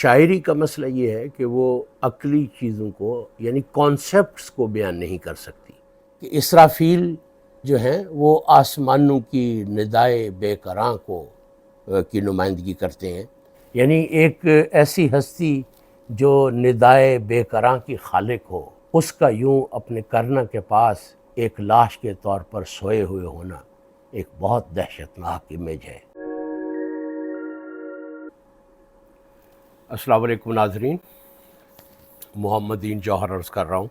شاعری کا مسئلہ یہ ہے کہ وہ عقلی چیزوں کو یعنی کانسیپٹس کو بیان نہیں کر سکتی کہ اسرافیل جو ہیں وہ آسمانوں کی ندائے بے قراں کو کی نمائندگی کرتے ہیں، یعنی ایک ایسی ہستی جو ندائے بے قراں کی خالق ہو، اس کا یوں اپنے کرنا کے پاس ایک لاش کے طور پر سوئے ہوئے ہونا ایک بہت دہشتناک امیج ہے۔ السلام علیکم ناظرین، محمدین جوہر عرض کر رہا ہوں۔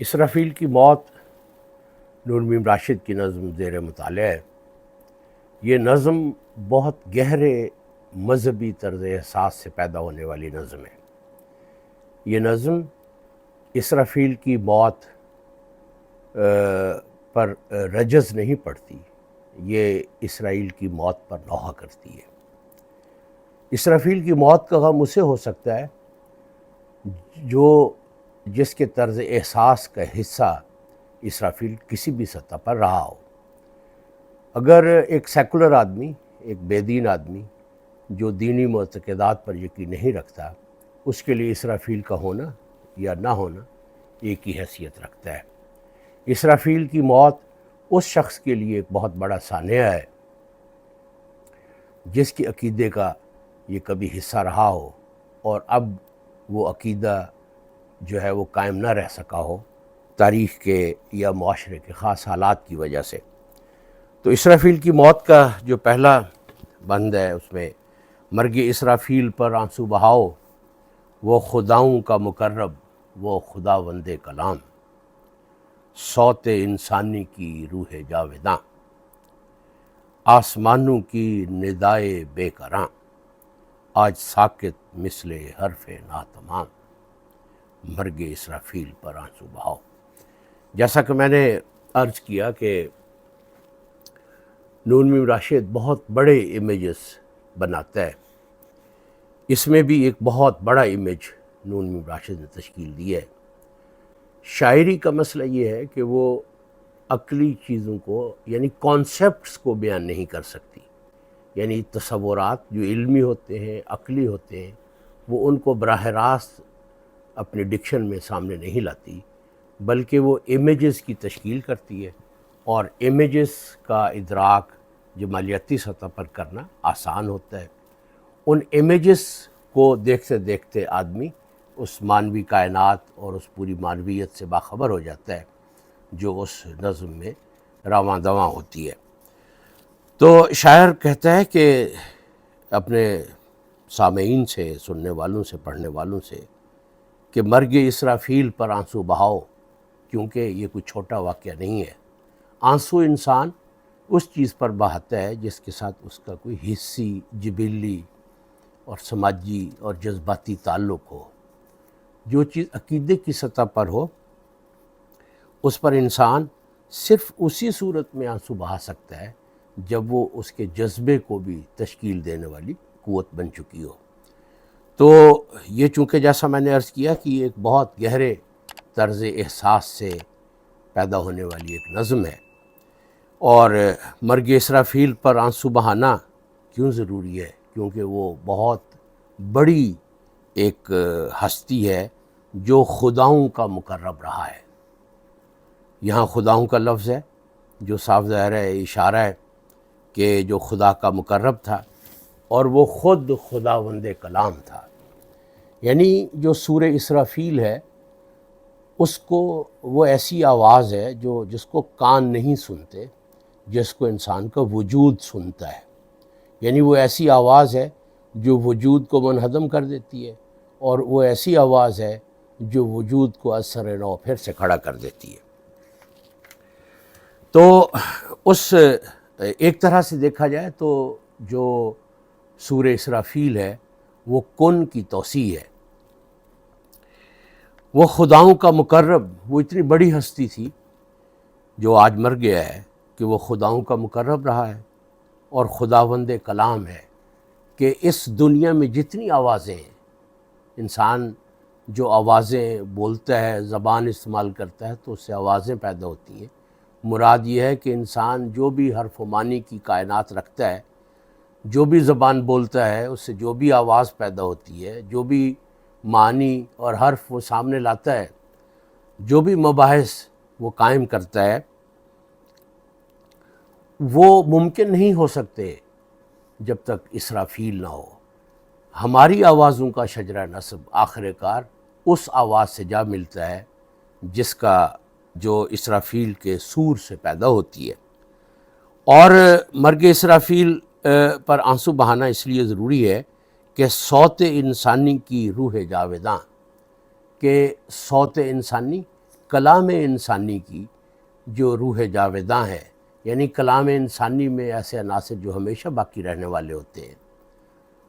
اسرافیل کی موت نور میم راشد کی نظم زیر مطالعہ ہے۔ یہ نظم بہت گہرے مذہبی طرز احساس سے پیدا ہونے والی نظم ہے۔ یہ نظم اسرافیل کی موت پر رجز نہیں پڑتی، یہ اسرائیل کی موت پر نوحہ کرتی ہے۔ اسرافیل کی موت کا غم اسے ہو سکتا ہے جس کے طرز احساس کا حصہ اسرافیل کسی بھی سطح پر رہا ہو۔ اگر ایک سیکولر آدمی، ایک بے دین آدمی جو دینی معتقدات پر یقین نہیں رکھتا، اس کے لیے اسرافیل کا ہونا یا نہ ہونا ایک ہی حیثیت رکھتا ہے۔ اسرافیل کی موت اس شخص کے لیے ایک بہت بڑا سانحہ ہے جس کے عقیدے کا یہ کبھی حصہ رہا ہو اور اب وہ عقیدہ جو ہے وہ قائم نہ رہ سکا ہو تاریخ کے یا معاشرے کے خاص حالات کی وجہ سے۔ تو اسرافیل کی موت کا جو پہلا بند ہے اس میں مرگ اسرافیل پر آنسو بہاؤ، وہ خداؤں کا مقرب وہ خداوند کلام، صوت انسانی کی روح جاوداں، آسمانوں کی ندائے بے قراں، آج ساکت مثل حرف ناتمام، مرگ اسرافیل پر آنسو بہاؤ۔ جیسا کہ میں نے عرض کیا کہ نور میم راشد بہت بڑے امیجز بناتا ہے، اس میں بھی ایک بہت بڑا امیج نور میم راشد نے تشکیل دیا ہے۔ شاعری کا مسئلہ یہ ہے کہ وہ عقلی چیزوں کو یعنی کانسیپٹس کو بیان نہیں کر سکتی، یعنی تصورات جو علمی ہوتے ہیں، عقلی ہوتے ہیں، وہ ان کو براہ راست اپنے ڈکشن میں سامنے نہیں لاتی، بلکہ وہ امیجز کی تشکیل کرتی ہے، اور امیجز کا ادراک جمالیاتی سطح پر کرنا آسان ہوتا ہے۔ ان امیجز کو دیکھتے دیکھتے آدمی اس مانوی کائنات اور اس پوری مانویت سے باخبر ہو جاتا ہے جو اس نظم میں رواں دواں ہوتی ہے۔ تو شاعر کہتا ہے کہ اپنے سامعین سے، سننے والوں سے، پڑھنے والوں سے کہ مرگ اسرافیل پر آنسو بہاؤ، کیونکہ یہ کوئی چھوٹا واقعہ نہیں ہے۔ آنسو انسان اس چیز پر بہاتا ہے جس کے ساتھ اس کا کوئی حسی، جبلی اور سماجی اور جذباتی تعلق ہو۔ جو چیز عقیدے کی سطح پر ہو، اس پر انسان صرف اسی صورت میں آنسو بہا سکتا ہے جب وہ اس کے جذبے کو بھی تشکیل دینے والی قوت بن چکی ہو۔ تو یہ چونکہ جیسا میں نے عرض کیا کہ یہ ایک بہت گہرے طرز احساس سے پیدا ہونے والی ایک نظم ہے، اور مرگ اسرافیل پر آنسو بہانا کیوں ضروری ہے؟ کیونکہ وہ بہت بڑی ایک ہستی ہے جو خداؤں کا مقرب رہا ہے۔ یہاں خداؤں کا لفظ ہے جو صاف ظاہر ہے، اشارہ ہے کہ جو خدا کا مقرب تھا اور وہ خود خداوند کلام تھا۔ یعنی جو سورہ اسرافیل ہے اس کو وہ ایسی آواز ہے جس کو کان نہیں سنتے، جس کو انسان کا وجود سنتا ہے۔ یعنی وہ ایسی آواز ہے جو وجود کو منہدم کر دیتی ہے، اور وہ ایسی آواز ہے جو وجود کو از سر نو پھر سے کھڑا کر دیتی ہے۔ تو اس ایک طرح سے دیکھا جائے تو جو سورہ اسرافیل ہے وہ کن کی توسیع ہے۔ وہ خداؤں کا مقرب، وہ اتنی بڑی ہستی تھی جو آج مر گیا ہے کہ وہ خداؤں کا مقرب رہا ہے اور خداوند کلام ہے، کہ اس دنیا میں جتنی آوازیں ہیں، انسان جو آوازیں بولتا ہے، زبان استعمال کرتا ہے تو اس سے آوازیں پیدا ہوتی ہیں۔ مراد یہ ہے کہ انسان جو بھی حرف و معنی کی کائنات رکھتا ہے جو بھی زبان بولتا ہے اس سے جو بھی آواز پیدا ہوتی ہے، جو بھی معنی اور حرف وہ سامنے لاتا ہے، جو بھی مباحث وہ قائم کرتا ہے، وہ ممکن نہیں ہو سکتے جب تک اسرافیل نہ ہو۔ ہماری آوازوں کا شجرہ نسب آخر کار اس آواز سے جا ملتا ہے جس کا جو اسرافیل کے سور سے پیدا ہوتی ہے۔ اور مرگ اسرافیل پر آنسو بہانا اس لیے ضروری ہے کہ صوت انسانی کی روح جاویداں، کہ صوت انسانی، کلام انسانی کی جو روح جاویداں ہے، یعنی کلام انسانی میں ایسے عناصر جو ہمیشہ باقی رہنے والے ہوتے ہیں،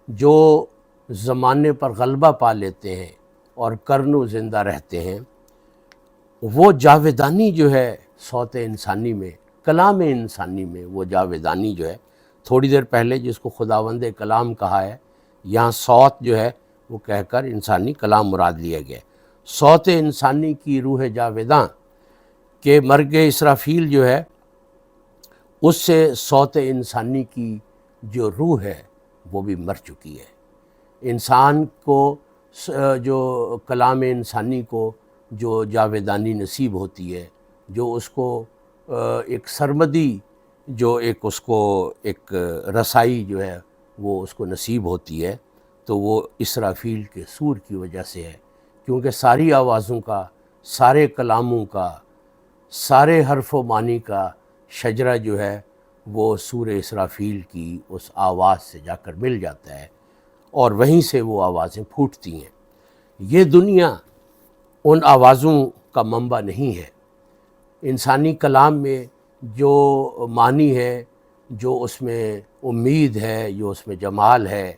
جو زمانے پر غلبہ پا لیتے ہیں اور کرنو زندہ رہتے ہیں، وہ جاویدانی جو ہے صوت انسانی میں، کلام انسانی میں، وہ جاویدانی جو ہے، تھوڑی دیر پہلے جس کو خداوند کلام کہا ہے، یہاں صوت جو ہے وہ کہہ کر انسانی کلام مراد لیا گیا ہے۔ صوت انسانی کی روح جاویداں کہ مرگ اسرافیل جو ہے اس سے صوت انسانی کی جو روح ہے وہ بھی مر چکی ہے۔ انسان کو جو کلام انسانی کو جو جاویدانی نصیب ہوتی ہے، جو اس کو ایک سرمدی، جو ایک اس کو ایک رسائی جو ہے وہ اس کو نصیب ہوتی ہے، تو وہ اسرافیل کے سور کی وجہ سے ہے، کیونکہ ساری آوازوں کا، سارے کلاموں کا، سارے حرف و معنی کا شجرہ جو ہے وہ سور اسرافیل کی اس آواز سے جا کر مل جاتا ہے، اور وہیں سے وہ آوازیں پھوٹتی ہیں۔ یہ دنیا ان آوازوں کا منبع نہیں ہے۔ انسانی کلام میں جو معنی ہے، جو اس میں امید ہے، جو اس میں جمال ہے،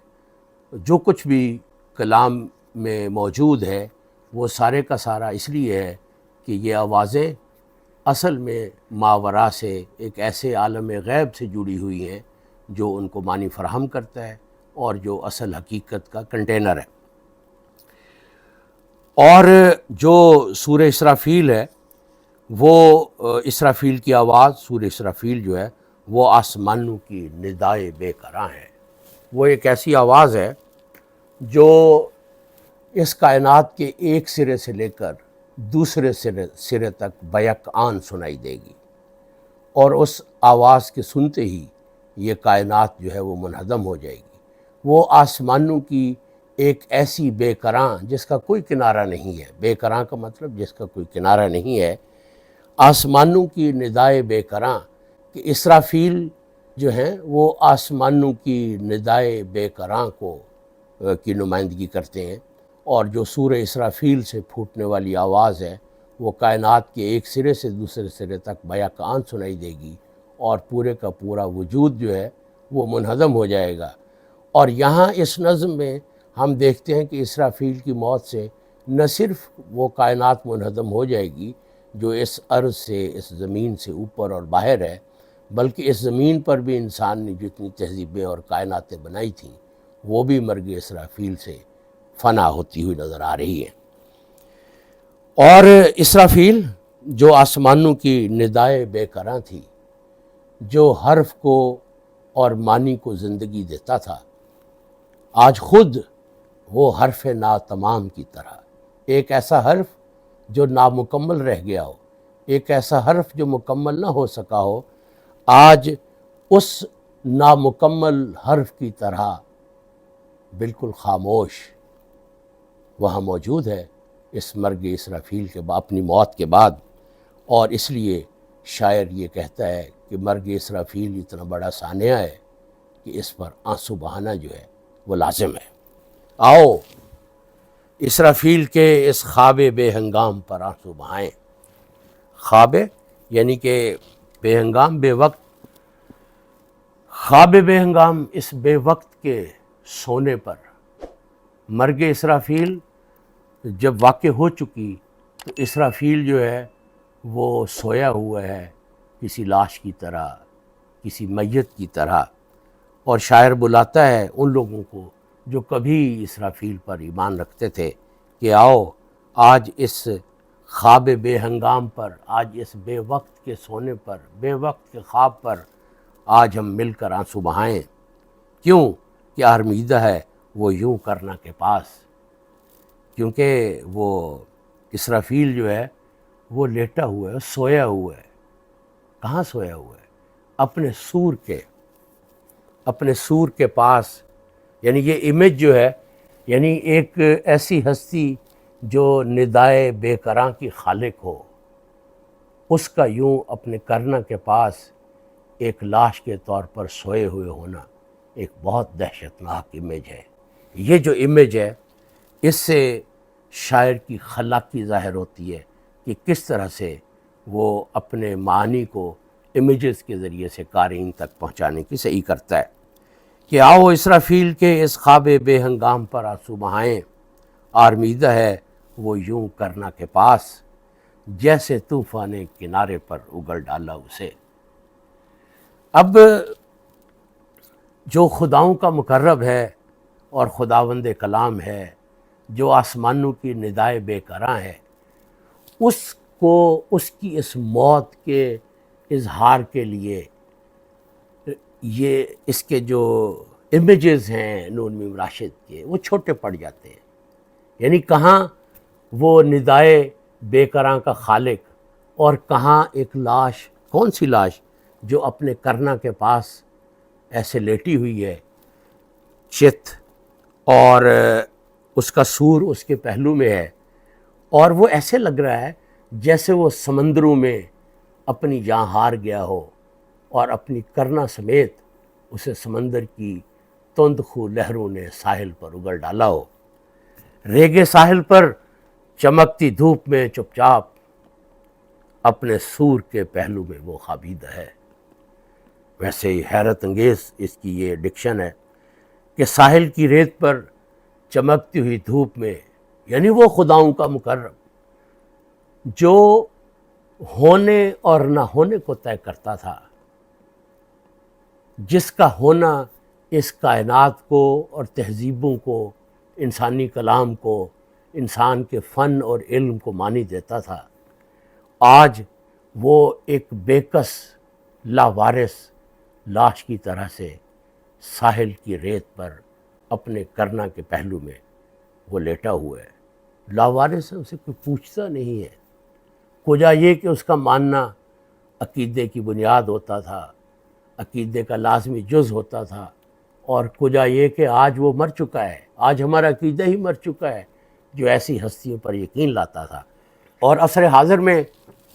جو کچھ بھی کلام میں موجود ہے، وہ سارے کا سارا اس لیے ہے کہ یہ آوازیں اصل میں ماوراء سے ایک ایسے عالم غیب سے جڑی ہوئی ہیں جو ان کو معنی فراہم کرتا ہے اور جو اصل حقیقت کا کنٹینر ہے۔ اور جو سورہ اسرافیل ہے، وہ اسرافیل کی آواز، سورہ اسرافیل جو ہے وہ آسمانوں کی ندائے بے کراں ہے۔ وہ ایک ایسی آواز ہے جو اس کائنات کے ایک سرے سے لے کر دوسرے سرے تک بیک آن سنائی دے گی، اور اس آواز کے سنتے ہی یہ کائنات جو ہے وہ منہدم ہو جائے گی۔ وہ آسمانوں کی ایک ایسی بے کراں جس کا کوئی کنارہ نہیں ہے، بے کراں کا مطلب جس کا کوئی کنارہ نہیں ہے، آسمانوں کی ندائے بے کراں، کہ اسرافیل جو ہیں وہ آسمانوں کی ندائے بے کراں کو کی نمائندگی کرتے ہیں، اور جو سورہ اسرافیل سے پھوٹنے والی آواز ہے وہ کائنات کے ایک سرے سے دوسرے سرے تک بیک آن سنائی دے گی، اور پورے کا پورا وجود جو ہے وہ منہدم ہو جائے گا۔ اور یہاں اس نظم میں ہم دیکھتے ہیں کہ اسرافیل کی موت سے نہ صرف وہ کائنات منہدم ہو جائے گی جو اس ارض سے، اس زمین سے اوپر اور باہر ہے، بلکہ اس زمین پر بھی انسان نے جتنی تہذیبیں اور کائناتیں بنائی تھیں وہ بھی مرگ اسرافیل سے فنا ہوتی ہوئی نظر آ رہی ہے۔ اور اسرافیل جو آسمانوں کی ندائے بے کراں تھی، جو حرف کو اور معنی کو زندگی دیتا تھا، آج خود وہ حرف ناتمام کی طرح، ایک ایسا حرف جو نامکمل رہ گیا ہو، ایک ایسا حرف جو مکمل نہ ہو سکا ہو، آج اس نامکمل حرف کی طرح بالکل خاموش وہاں موجود ہے اس مرگ اسرافیل کے اپنی موت کے بعد۔ اور اس لیے شاعر یہ کہتا ہے کہ مرگ اسرافیل اتنا بڑا سانحہ ہے کہ اس پر آنسو بہانا جو ہے وہ لازم ہے۔ آؤ اسرافیل کے اس خواب بے ہنگام پر آنسو بہائیں۔ خواب یعنی کہ بے ہنگام، بے وقت، خواب بے ہنگام، اس بے وقت کے سونے پر مرگ اسرافیل جب واقع ہو چکی تو اسرافیل جو ہے وہ سویا ہوا ہے کسی لاش کی طرح، کسی میت کی طرح، اور شاعر بلاتا ہے ان لوگوں کو جو کبھی اسرافیل پر ایمان رکھتے تھے کہ آؤ آج اس خواب بے ہنگام پر، آج اس بے وقت کے سونے پر، بے وقت کے خواب پر آج ہم مل کر آنسو بہائیں، کیوں کہ آرمیدہ ہے وہ یوں کرنا کے پاس، کیونکہ وہ اسرافیل جو ہے وہ لیٹا ہوا ہے، سویا ہوا ہے۔ کہاں سویا ہوا ہے؟ اپنے سور کے پاس۔ یعنی یہ امیج جو ہے، یعنی ایک ایسی ہستی جو ندائے بے کراں کی خالق ہو، اس کا یوں اپنے کرنا کے پاس ایک لاش کے طور پر سوئے ہوئے ہونا ایک بہت دہشتناک امیج ہے۔ یہ جو امیج ہے، اس سے شاعر کی خلاقی ظاہر ہوتی ہے کہ کس طرح سے وہ اپنے معنی کو امیجز کے ذریعے سے قارئین تک پہنچانے کی صحیح کرتا ہے کہ آؤ اسرافیل کے اس خواب بے ہنگام پر آنسو بہائیں، آرمیدہ ہے وہ یوں کرنا کے پاس، جیسے طوفان کنارے پر اگل ڈالا اسے۔ اب جو خداؤں کا مقرب ہے اور خداوند کلام ہے، جو آسمانوں کی ندائے بے کراں ہے، اس کو اس کی اس موت کے اظہار کے لیے یہ اس کے جو امیجز ہیں نون میم راشد کے، وہ چھوٹے پڑ جاتے ہیں۔ یعنی کہاں وہ ندائے بے کراں کا خالق، اور کہاں ایک لاش، کون سی لاش؟ جو اپنے کرنا کے پاس ایسے لیٹی ہوئی ہے، چت، اور اس کا سور اس کے پہلو میں ہے، اور وہ ایسے لگ رہا ہے جیسے وہ سمندروں میں اپنی جاں ہار گیا ہو، اور اپنی کرنا سمیت اسے سمندر کی تند خو لہروں نے ساحل پر اگل ڈالا ہو۔ ریگے ساحل پر چمکتی دھوپ میں چپ چاپ، اپنے سور کے پہلو میں وہ خوابیدہ ہے۔ ویسے ہی حیرت انگیز اس کی یہ ڈکشن ہے کہ ساحل کی ریت پر چمکتی ہوئی دھوپ میں، یعنی وہ خداؤں کا مقرب جو ہونے اور نہ ہونے کو طے کرتا تھا، جس کا ہونا اس کائنات کو اور تہذیبوں کو، انسانی کلام کو، انسان کے فن اور علم کو معنی دیتا تھا، آج وہ ایک بےکس لاوارث لاش کی طرح سے ساحل کی ریت پر اپنے کرنا کے پہلو میں وہ لیٹا ہوا ہے۔ لاوارث ہے، اسے کوئی پوچھتا نہیں ہے۔ کجا یہ کہ اس کا ماننا عقیدے کی بنیاد ہوتا تھا، عقیدے کا لازمی جز ہوتا تھا، اور کجا یہ کہ آج وہ مر چکا ہے، آج ہمارا عقیدہ ہی مر چکا ہے جو ایسی ہستیوں پر یقین لاتا تھا۔ اور عصر حاضر میں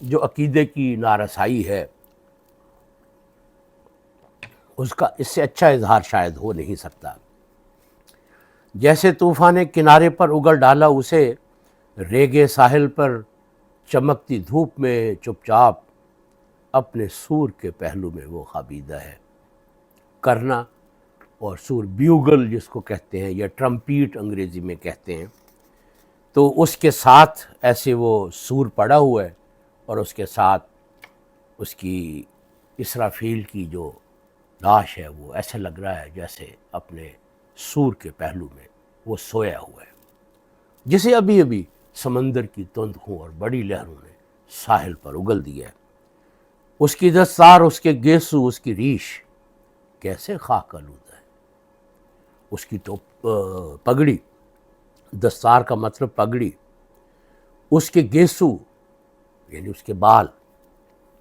جو عقیدے کی نارسائی ہے، اس کا اس سے اچھا اظہار شاید ہو نہیں سکتا۔ جیسے طوفان کنارے پر اگل ڈالا اسے، ریگے ساحل پر چمکتی دھوپ میں چپ چاپ، اپنے سور کے پہلو میں وہ خوابیدہ ہے۔ کرنا اور سور، بیوگل جس کو کہتے ہیں، یا ٹرمپیٹ انگریزی میں کہتے ہیں، تو اس کے ساتھ ایسے وہ سور پڑا ہوا ہے، اور اس کے ساتھ اس کی اسرافیل کی جو لاش ہے وہ ایسے لگ رہا ہے جیسے اپنے سور کے پہلو میں وہ سویا ہوا ہے، جسے ابھی ابھی سمندر کی تند خوں اور بڑی لہروں نے ساحل پر اگل دیا ہے۔ اس کی دستار، اس کے گیسو، اس کی ریش کیسے خاک آلودہ ہے۔ اس کی تو پگڑی، دستار کا مطلب پگڑی، اس کے گیسو یعنی اس کے بال،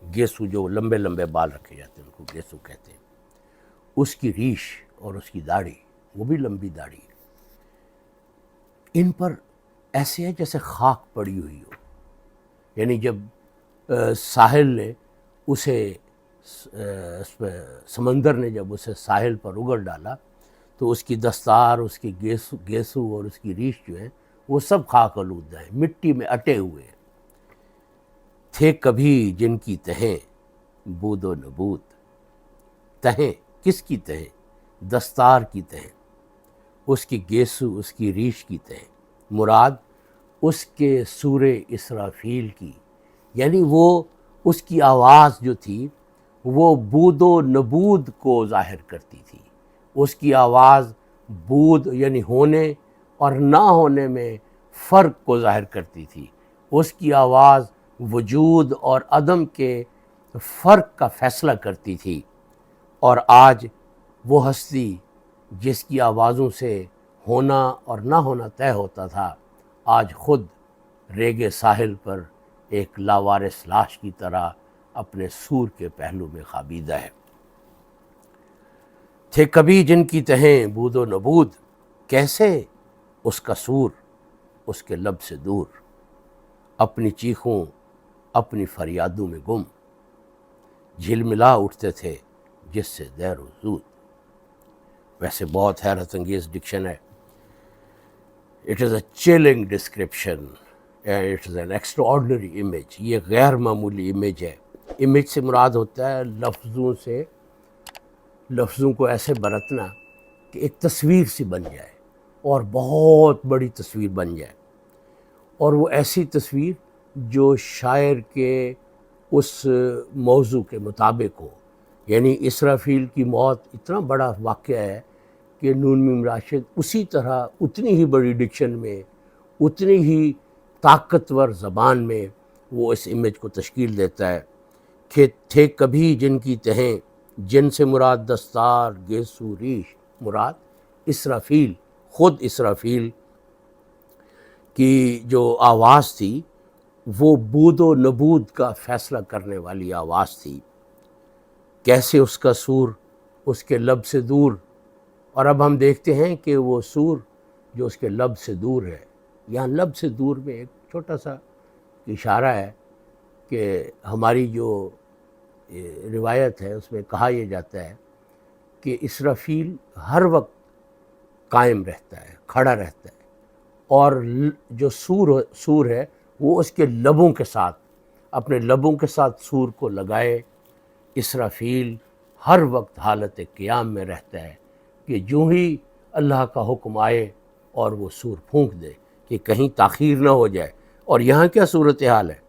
گیسو جو لمبے لمبے بال رکھے جاتے ہیں ان کو گیسو کہتے ہیں، اس کی ریش اور اس کی داڑھی، وہ بھی لمبی داڑھی، ان پر ایسے ہے جیسے خاک پڑی ہوئی ہو۔ یعنی جب ساحل نے اسے، سمندر نے جب اسے ساحل پر اگل ڈالا، تو اس کی دستار، اس کی گیسو اور اس کی ریش جو ہے وہ سب خاک آلودہ ہیں، مٹی میں اٹے ہوئے ہیں۔ تھے کبھی جن کی تہیں بود و نبود، تہیں کس کی تہیں؟ دستار کی تہیں، اس کی گیسو، اس کی ریش کی تہیں، مراد اس کے سور اسرافیل کی، یعنی وہ اس کی آواز جو تھی وہ بود و نبود کو ظاہر کرتی تھی۔ اس کی آواز بود یعنی ہونے اور نہ ہونے میں فرق کو ظاہر کرتی تھی۔ اس کی آواز وجود اور عدم کے فرق کا فیصلہ کرتی تھی، اور آج وہ ہستی جس کی آوازوں سے ہونا اور نہ ہونا طے ہوتا تھا، آج خود ریگِ ساحل پر ایک لاوارث لاش کی طرح اپنے سور کے پہلو میں خوابیدہ ہے۔ تھے کبھی جن کی تہیں بود و نبود، کیسے اس کا سور اس کے لب سے دور، اپنی چیخوں اپنی فریادوں میں گم، جھلملا اٹھتے تھے جس سے دیر و زود۔ ویسے بہت حیرت انگیز ڈکشن ہے۔ It is a chilling description and it is an extraordinary image۔ یہ غیر معمولی امیج ہے۔ امیج سے مراد ہوتا ہے لفظوں کو ایسے برتنا کہ ایک تصویر سی بن جائے اور بہت بڑی تصویر بن جائے، اور وہ ایسی تصویر جو شاعر کے اس موضوع کے مطابق ہو۔ یعنی اسرافیل کی موت اتنا بڑا واقعہ ہے کہ نون میم راشد اسی طرح اتنی ہی بڑی ڈکشن میں، اتنی ہی طاقتور زبان میں وہ اس امیج کو تشکیل دیتا ہے کہ تھے کبھی جن کی تہیں، جن سے مراد دستار، گیسو، ریش، مراد اسرافیل، خود اسرافیل کی جو آواز تھی وہ بود و نبود کا فیصلہ کرنے والی آواز تھی۔ کیسے اس کا سور اس کے لب سے دور، اور اب ہم دیکھتے ہیں کہ وہ سور جو اس کے لب سے دور ہے، یہاں لب سے دور میں ایک چھوٹا سا اشارہ ہے کہ ہماری جو روایت ہے اس میں کہا یہ جاتا ہے کہ اسرافیل ہر وقت قائم رہتا ہے، کھڑا رہتا ہے، اور جو سور ہے وہ اس کے لبوں کے ساتھ، اپنے لبوں کے ساتھ سور کو لگائے۔ اسرافیل ہر وقت حالت قیام میں رہتا ہے کہ جو ہی اللہ کا حکم آئے اور وہ سور پھونک دے کہ کہیں تاخیر نہ ہو جائے۔ اور یہاں کیا صورتحال ہے؟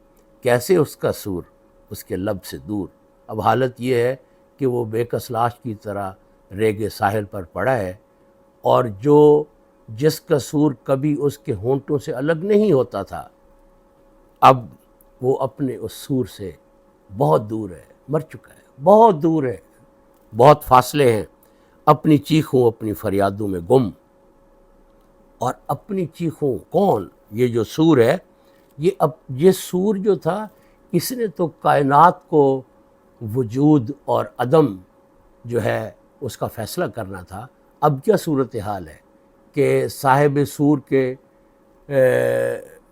کیسے اس کا سور اس کے لب سے دور۔ اب حالت یہ ہے کہ وہ بے کس لاش کی طرح ریگِ ساحل پر پڑا ہے، اور جس کا سور کبھی اس کے ہونٹوں سے الگ نہیں ہوتا تھا، اب وہ اپنے اس سور سے بہت دور ہے، مر چکا ہے، بہت دور ہے، بہت فاصلے ہیں، اپنی چیخوں اپنی فریادوں میں گم۔ اور اپنی چیخوں کون؟ یہ جو سور ہے، یہ سور جو تھا، اس نے تو کائنات کو وجود اور عدم جو ہے اس کا فیصلہ کرنا تھا۔ اب کیا صورتحال ہے کہ صاحب سور کے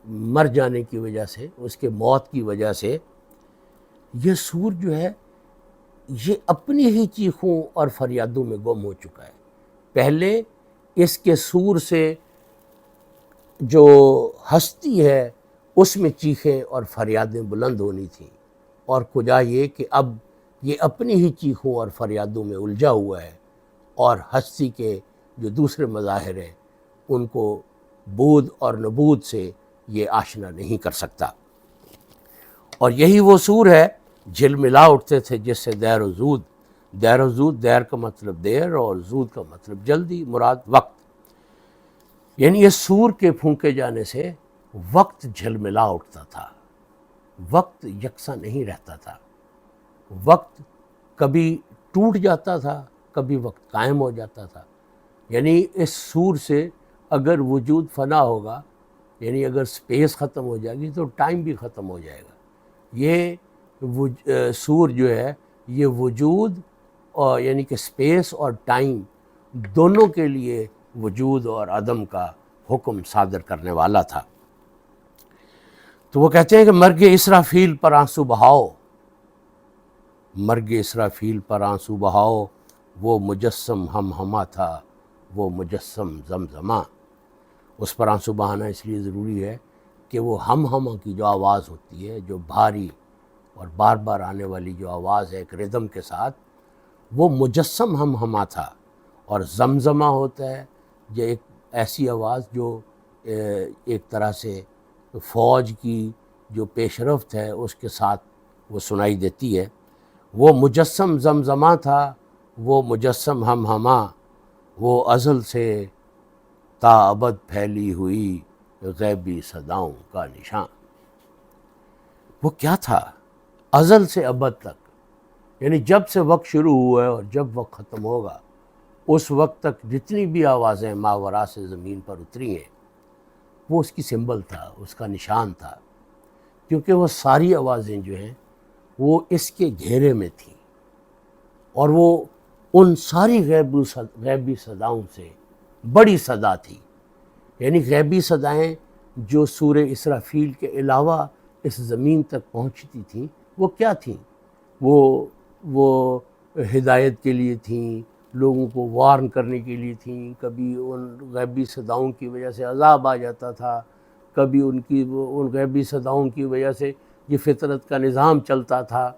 مر جانے کی وجہ سے، اس کے موت کی وجہ سے، یہ سور جو ہے یہ اپنی ہی چیخوں اور فریادوں میں گم ہو چکا ہے۔ پہلے اس کے سور سے جو ہستی ہے اس میں چیخیں اور فریادیں بلند ہونی تھیں، اور کجا یہ کہ اب یہ اپنی ہی چیخوں اور فریادوں میں الجھا ہوا ہے، اور ہستی کے جو دوسرے مظاہر ہیں ان کو بود اور نبود سے یہ آشنا نہیں کر سکتا۔ اور یہی وہ سور ہے، جھلملا اٹھتے تھے جس سے دیر و زود۔ دیر و زود، دیر کا مطلب دیر اور زود کا مطلب جلدی، مراد وقت۔ یعنی یہ سور کے پھونکے جانے سے وقت جھلملا اٹھتا تھا، وقت یکساں نہیں رہتا تھا، وقت کبھی ٹوٹ جاتا تھا، کبھی وقت قائم ہو جاتا تھا۔ یعنی اس سور سے اگر وجود فنا ہوگا، یعنی اگر سپیس ختم ہو جائے گی تو ٹائم بھی ختم ہو جائے گا۔ یہ سور جو ہے یہ وجود اور یعنی کہ سپیس اور ٹائم دونوں کے لیے وجود اور عدم کا حکم صادر کرنے والا تھا۔ تو وہ کہتے ہیں کہ مرگ اسرافیل پر آنسو بہاؤ، مرگ اسرافیل پر آنسو بہاؤ، وہ مجسم ہم ہمہ تھا، وہ مجسم زمزمہ۔ اس پر آنسو بہانا اس لیے ضروری ہے کہ وہ ہم ہمہ کی جو آواز ہوتی ہے، جو بھاری اور بار بار آنے والی جو آواز ہے ایک ردم کے ساتھ، وہ مجسم ہم ہمہ تھا۔ اور زمزمہ ہوتا ہے یہ ایک ایسی آواز جو ایک طرح سے فوج کی جو پیش رفت ہے اس کے ساتھ وہ سنائی دیتی ہے۔ وہ مجسم زمزمہ تھا، وہ مجسم ہم ہمہ، وہ ازل سے تا ابد پھیلی ہوئی غیبی صداؤں کا نشان۔ وہ کیا تھا؟ ازل سے ابد تک، یعنی جب سے وقت شروع ہوا ہے اور جب وقت ختم ہوگا اس وقت تک جتنی بھی آوازیں ماورا سے زمین پر اتری ہیں وہ اس کی سمبل تھا، اس کا نشان تھا، کیونکہ وہ ساری آوازیں جو ہیں وہ اس کے گھیرے میں تھیں، اور وہ ان ساری غیبی صداؤں سے بڑی صدا تھی۔ یعنی غیبی صدائیں جو سورہ اسرافیل کے علاوہ اس زمین تک پہنچتی تھیں وہ کیا تھیں؟ وہ ہدایت کے لیے تھیں، لوگوں کو وارن کرنے کے لیے تھیں۔ کبھی ان غیبی صداؤں کی وجہ سے عذاب آ جاتا تھا، کبھی ان غیبی صداؤں کی وجہ سے یہ فطرت کا نظام چلتا تھا۔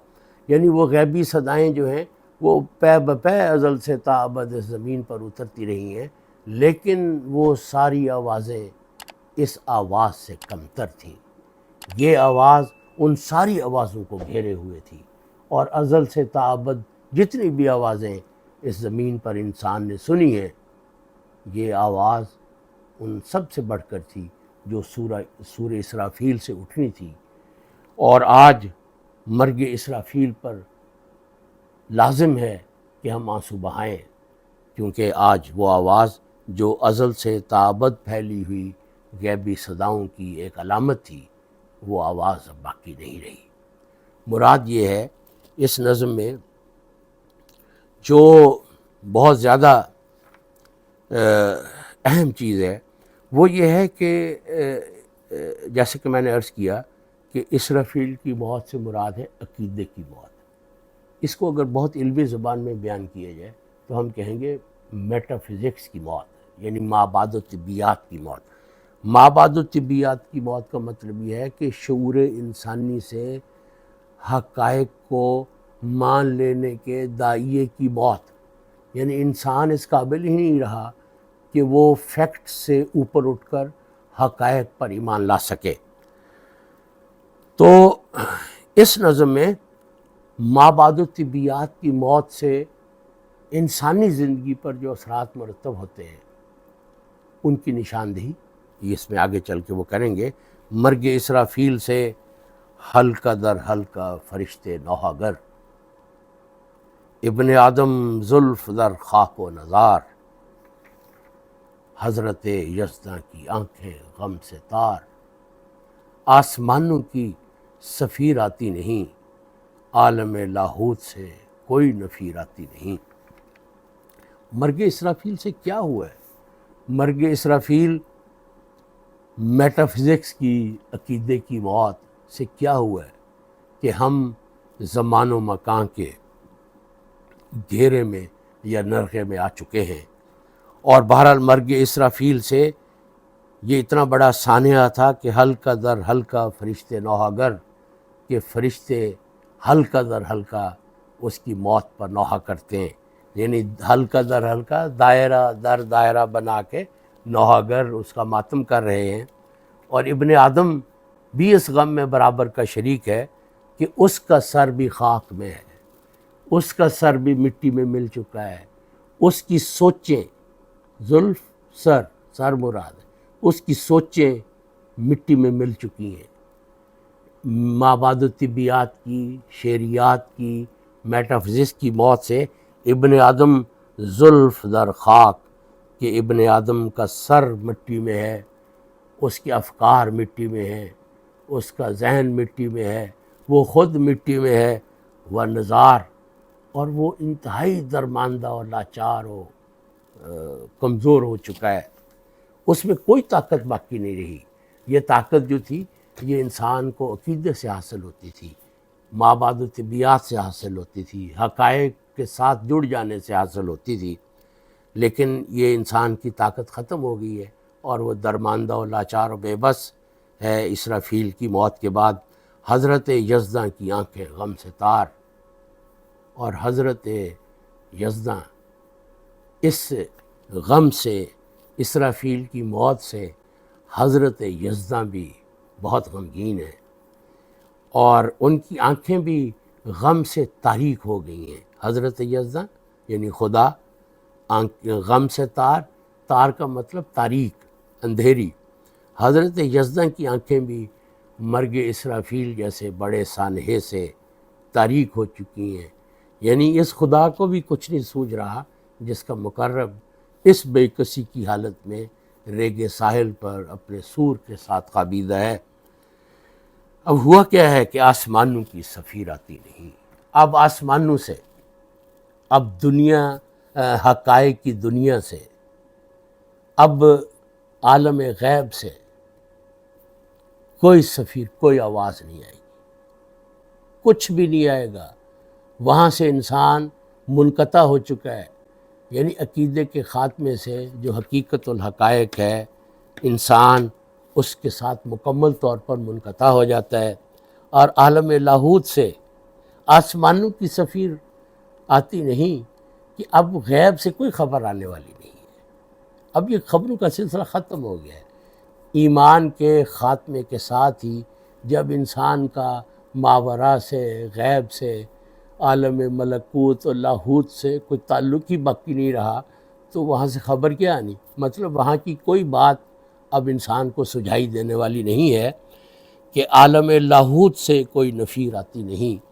یعنی وہ غیبی صدائیں جو ہیں وہ پے بپے ازل سے تا ابد اس زمین پر اترتی رہی ہیں، لیکن وہ ساری آوازیں اس آواز سے کمتر تھیں۔ یہ آواز ان ساری آوازوں کو گھیرے ہوئے تھی، اور ازل سے تا ابد جتنی بھی آوازیں اس زمین پر انسان نے سنی ہیں، یہ آواز ان سب سے بڑھ کر تھی جو سورہ اسرافیل سے اٹھنی تھی۔ اور آج مرگ اسرافیل پر لازم ہے کہ ہم آنسو بہائیں، کیونکہ آج وہ آواز جو ازل سے تا ابد پھیلی ہوئی غیبی صداؤں کی ایک علامت تھی، وہ آواز اب باقی نہیں رہی۔ مراد یہ ہے اس نظم میں جو بہت زیادہ اہم چیز ہے وہ یہ ہے کہ جیسے کہ میں نے عرض کیا کہ اسرافیل کی موت سے مراد ہے عقیدے کی موت۔ اس کو اگر بہت علمی زبان میں بیان کیا جائے تو ہم کہیں گے میٹا فزکس کی موت، یعنی مابعد الطبیات کی موت۔ مابعد الطبیات کی موت کا مطلب یہ ہے کہ شعور انسانی سے حقائق کو مان لینے کے داعیے کی موت، یعنی انسان اس قابل ہی نہیں رہا کہ وہ فیکٹ سے اوپر اٹھ کر حقائق پر ایمان لا سکے۔ تو اس نظم میں مابعد الطبیات کی موت سے انسانی زندگی پر جو اثرات مرتب ہوتے ہیں ان کی نشاندہی اس میں آگے چل کے وہ کریں گے۔ مرگ اسرافیل سے حلقہ در حلقہ فرشتے نوحہ گر، ابن آدم زلف در خاک و نزار، حضرت یزداں کی آنکھیں غم سے تار، آسمانوں کی صفیر آتی نہیں، عالم لاہوت سے کوئی نفیر آتی نہیں۔ مرگ اسرافیل سے کیا ہوا ہے؟ مرگ اسرافیل میٹا فزکس کی عقیدے کی موت سے کیا ہوا ہے کہ ہم زمان و مکان کے گھیرے میں یا نرغے میں آ چکے ہیں۔ اور بہرحال مرگ اسرافیل سے یہ اتنا بڑا سانحہ تھا کہ حلقہ در حلقہ فرشتے نوحہ گر، کہ فرشتے حلقہ در حلقہ اس کی موت پر نوحہ کرتے ہیں، یعنی حلقہ در حلقہ دائرہ در دائرہ بنا کے نوحہ گر اس کا ماتم کر رہے ہیں۔ اور ابن آدم بھی اس غم میں برابر کا شریک ہے کہ اس کا سر بھی خاک میں ہے، اس کا سر بھی مٹی میں مل چکا ہے، اس کی سوچیں، زلف سر مراد ہے، اس کی سوچیں مٹی میں مل چکی ہیں۔ مابعد الطبیات کی، شعریات کی، میٹا فزکس کی موت سے ابن آدم زلف در خاک، کہ ابن آدم کا سر مٹی میں ہے، اس کے افکار مٹی میں ہیں، اس کا ذہن مٹی میں ہے، وہ خود مٹی میں ہے، وہ نزار، اور وہ انتہائی درماندہ اور لاچار و کمزور ہو چکا ہے۔ اس میں کوئی طاقت باقی نہیں رہی۔ یہ طاقت جو تھی یہ انسان کو عقیدے سے حاصل ہوتی تھی، مابعد الطبیات سے حاصل ہوتی تھی، حقائق کے ساتھ جڑ جانے سے حاصل ہوتی تھی، لیکن یہ انسان کی طاقت ختم ہو گئی ہے اور وہ درماندہ و لاچار و بے بس ہے اسرافیل کی موت کے بعد۔ حضرت یزداں کی آنکھیں غم سے تار، اور حضرت یزداں اس غم سے، اسرافیل کی موت سے حضرت یزداں بھی بہت غمگین ہیں، اور ان کی آنکھیں بھی غم سے تاریک ہو گئی ہیں۔ حضرت یزداں یعنی خدا، غم سے تار کا مطلب تاریک، اندھیری۔ حضرت یزداں کی آنکھیں بھی مرگ اسرافیل جیسے بڑے سانحے سے تاریک ہو چکی ہیں، یعنی اس خدا کو بھی کچھ نہیں سوجھ رہا جس کا مقرب اس بے کسی کی حالت میں ریگ ساحل پر اپنے سور کے ساتھ قابیدہ ہے۔ اب ہوا کیا ہے کہ آسمانوں کی سفیر آتی نہیں۔ اب آسمانوں سے، اب دنیا، حقائق کی دنیا سے، اب عالم غیب سے کوئی سفیر، کوئی آواز نہیں آئے گی، کچھ بھی نہیں آئے گا۔ وہاں سے انسان منقطع ہو چکا ہے، یعنی عقیدے کے خاتمے سے جو حقیقت الحقائق ہے، انسان اس کے ساتھ مکمل طور پر منقطع ہو جاتا ہے، اور عالم لاہوت سے آسمانوں کی سفیر آتی نہیں کہ اب غیب سے کوئی خبر آنے والی نہیں ہے۔ اب یہ خبروں کا سلسلہ ختم ہو گیا ہے۔ ایمان کے خاتمے کے ساتھ ہی جب انسان کا ماوراء سے، غیب سے، عالم ملکوت اور لاہوت سے کوئی تعلق ہی باقی نہیں رہا، تو وہاں سے خبر کیا آنی؟ مطلب وہاں کی کوئی بات اب انسان کو سجھائی دینے والی نہیں ہے کہ عالم لاہوت سے کوئی نفیر آتی نہیں۔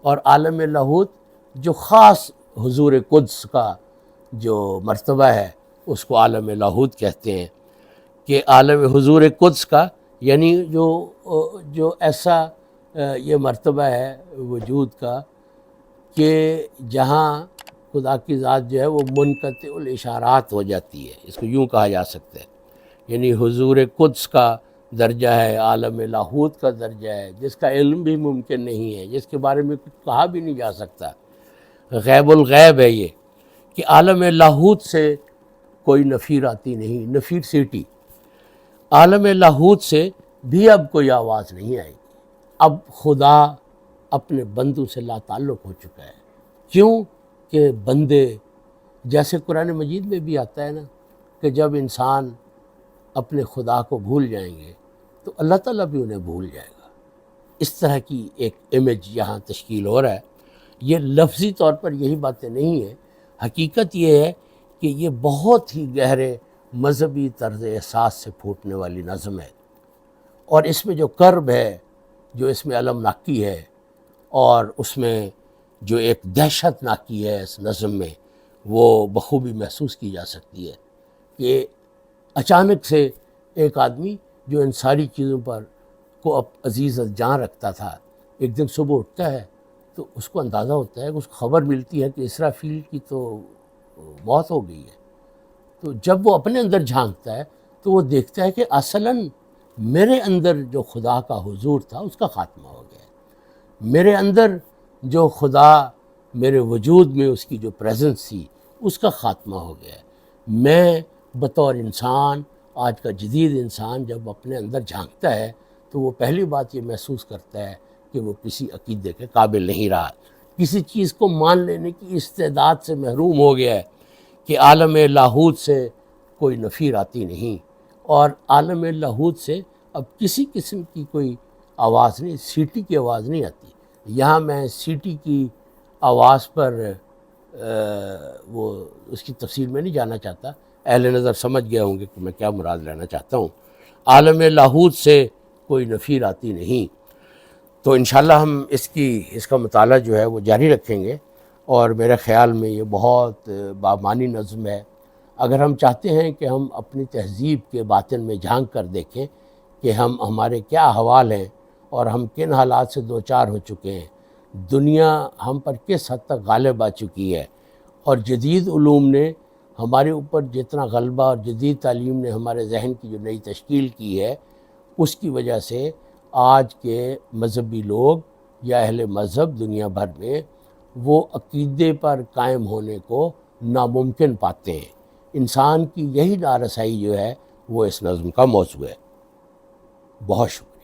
اور عالم لاہوت جو خاص حضور قدس کا جو مرتبہ ہے، اس کو عالم لاہوت کہتے ہیں، کہ عالم حضور قدس کا یعنی جو ایسا یہ مرتبہ ہے وجود کا کہ جہاں خدا کی ذات جو ہے وہ منقطع الاشارات ہو جاتی ہے، اس کو یوں کہا جا سکتا ہے۔ یعنی حضور قدس کا درجہ ہے، عالم لاہوت کا درجہ ہے، جس کا علم بھی ممکن نہیں ہے، جس کے بارے میں کچھ کہا بھی نہیں جا سکتا۔ غیب الغیب ہے یہ، کہ عالم لاہوت سے کوئی نفیر آتی نہیں، نفیر سیٹی۔ عالم لاہوت سے بھی اب کوئی آواز نہیں آئے گی۔ اب خدا اپنے بندوں سے لا تعلق ہو چکا ہے۔ کیوں کہ بندے، جیسے قرآن مجید میں بھی آتا ہے نا، کہ جب انسان اپنے خدا کو بھول جائیں گے تو اللہ تعالیٰ بھی انہیں بھول جائے گا۔ اس طرح کی ایک امیج یہاں تشکیل ہو رہا ہے۔ یہ لفظی طور پر یہی باتیں نہیں ہیں، حقیقت یہ ہے کہ یہ بہت ہی گہرے مذہبی طرز احساس سے پھوٹنے والی نظم ہے، اور اس میں جو کرب ہے، جو اس میں علم ناکی ہے، اور اس میں جو ایک دہشت ناکی ہے اس نظم میں، وہ بخوبی محسوس کی جا سکتی ہے کہ اچانک سے ایک آدمی جو ان ساری چیزوں پر کو عزیز جان رکھتا تھا، ایک دن صبح اٹھتا ہے تو اس کو اندازہ ہوتا ہے کہ اس کو خبر ملتی ہے کہ اسرافیل کی تو موت ہو گئی ہے۔ تو جب وہ اپنے اندر جھانکتا ہے تو وہ دیکھتا ہے کہ اصلاً میرے اندر جو خدا کا حضور تھا اس کا خاتمہ ہو گیا ہے، میرے اندر جو خدا، میرے وجود میں اس کی جو پریزنس تھی اس کا خاتمہ ہو گیا ہے۔ میں بطور انسان، آج کا جدید انسان جب اپنے اندر جھانکتا ہے تو وہ پہلی بات یہ محسوس کرتا ہے کہ وہ کسی عقیدے کے قابل نہیں رہا، کسی چیز کو مان لینے کی استعداد سے محروم ہو گیا ہے، کہ عالم لاہوت سے کوئی نفیر آتی نہیں، اور عالم لاہوت سے اب کسی قسم کی کوئی آواز نہیں، سیٹی کی آواز نہیں آتی۔ یہاں میں سیٹی کی آواز پر وہ اس کی تفصیل میں نہیں جانا چاہتا، اہل نظر سمجھ گئے ہوں گے کہ میں کیا مراد لینا چاہتا ہوں۔ عالم لاہوت سے کوئی نفیر آتی نہیں۔ تو انشاءاللہ ہم اس کا مطالعہ جو ہے وہ جاری رکھیں گے، اور میرے خیال میں یہ بہت بامعنی نظم ہے۔ اگر ہم چاہتے ہیں کہ ہم اپنی تہذیب کے باطن میں جھانک کر دیکھیں کہ ہمارے کیا احوال ہیں اور ہم کن حالات سے دوچار ہو چکے ہیں، دنیا ہم پر کس حد تک غالب آ چکی ہے، اور جدید علوم نے ہمارے اوپر جتنا غلبہ، اور جدید تعلیم نے ہمارے ذہن کی جو نئی تشکیل کی ہے، اس کی وجہ سے آج کے مذہبی لوگ یا اہل مذہب دنیا بھر میں وہ عقیدے پر قائم ہونے کو ناممکن پاتے ہیں۔ انسان کی یہی نارسائی جو ہے وہ اس نظم کا موضوع ہے۔ بہت شکریہ۔